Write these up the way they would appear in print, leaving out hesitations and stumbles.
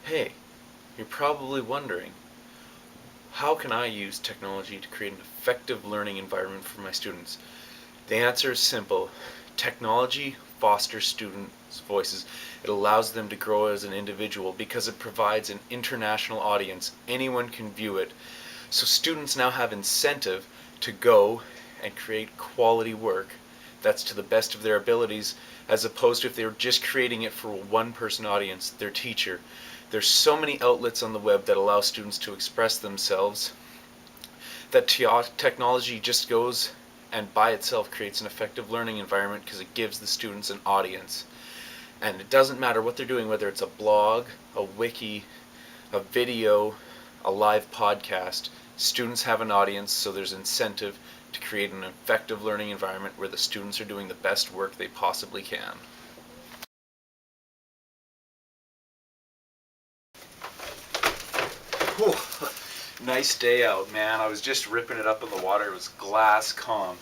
Hey, you're probably wondering, how can I use technology to create an effective learning environment for my students? The answer is simple. Technology fosters students' voices. It allows them to grow as an individual because it provides an international audience. Anyone can view it. So students now have incentive to go and create quality work that's to the best of their abilities, as opposed to if they were just creating it for a one-person audience, their teacher. There's so many outlets on the web that allow students to express themselves that technology just goes and by itself creates an effective learning environment because it gives the students an audience. And it doesn't matter what they're doing, whether it's a blog, a wiki, a video, a live podcast, students have an audience, so there's incentive to create an effective learning environment where the students are doing the best work they possibly can. Whew. Nice day out, man. I was just ripping it up in the water. It was glass calm.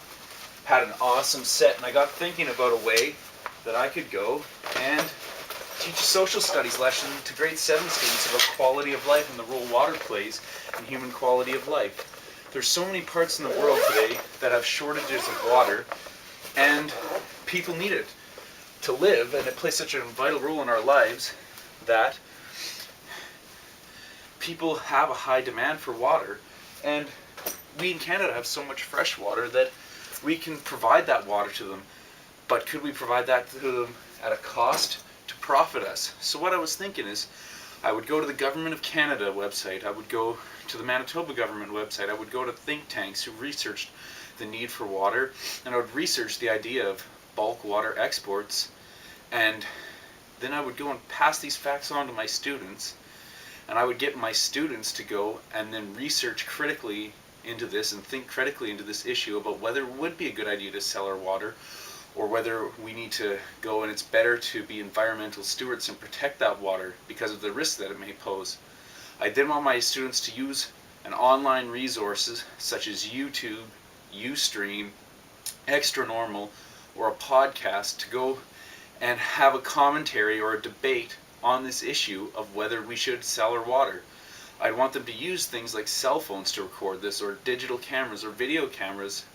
Had an awesome set, and I got thinking about a way that I could go and teach a social studies lesson to grade 7 students about quality of life and the role water plays in human quality of life. There's so many parts in the world today that have shortages of water, and people need it to live, and it plays such a vital role in our lives that people have a high demand for water, and we in Canada have so much fresh water that we can provide that water to them. But could we provide that to them at a cost to profit us? So what I was thinking is, I would go to the Government of Canada website, I would go to the Manitoba government website, I would go to think tanks who researched the need for water, and I would research the idea of bulk water exports, and then I would go and pass these facts on to my students, and I would get my students to go and then research critically into this and think critically into this issue about whether it would be a good idea to sell our water, or whether we need to go and it's better to be environmental stewards and protect that water because of the risks that it may pose. I then want my students to use an online resources such as YouTube, Ustream, Extra Normal, or a podcast to go and have a commentary or a debate on this issue of whether we should sell our water. I want them to use things like cell phones to record this, or digital cameras or video cameras,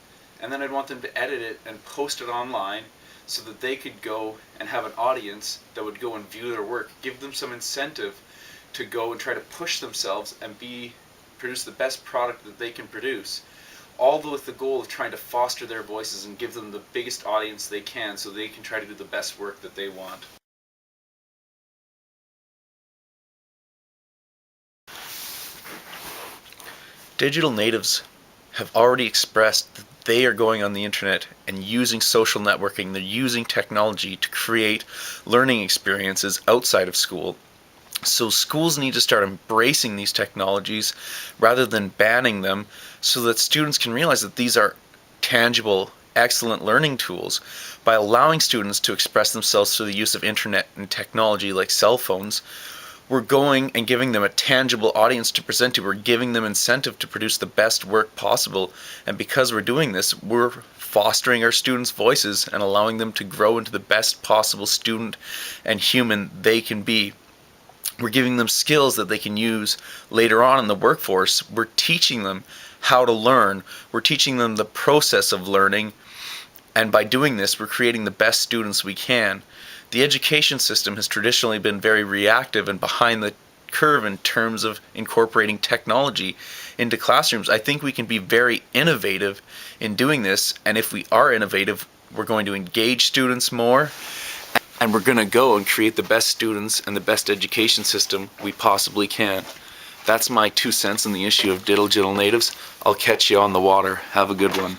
and then I'd want them to edit it and post it online so that they could go and have an audience that would go and view their work, give them some incentive to go and try to push themselves and produce the best product that they can produce, all with the goal of trying to foster their voices and give them the biggest audience they can so they can try to do the best work that they want. Digital natives have already expressed that they are going on the internet and using social networking. They're using technology to create learning experiences outside of school. So schools need to start embracing these technologies rather than banning them, so that students can realize that these are tangible, excellent learning tools. By allowing students to express themselves through the use of internet and technology like cell phones, we're going and giving them a tangible audience to present to. We're giving them incentive to produce the best work possible. And because we're doing this, we're fostering our students' voices and allowing them to grow into the best possible student and human they can be. We're giving them skills that they can use later on in the workforce. We're teaching them how to learn. We're teaching them the process of learning. And by doing this, we're creating the best students we can. The education system has traditionally been very reactive and behind the curve in terms of incorporating technology into classrooms. I think we can be very innovative in doing this, and if we are innovative, we're going to engage students more, and we're going to go and create the best students and the best education system we possibly can. That's my 2 cents on the issue of digital natives. I'll catch you on the water. Have a good one.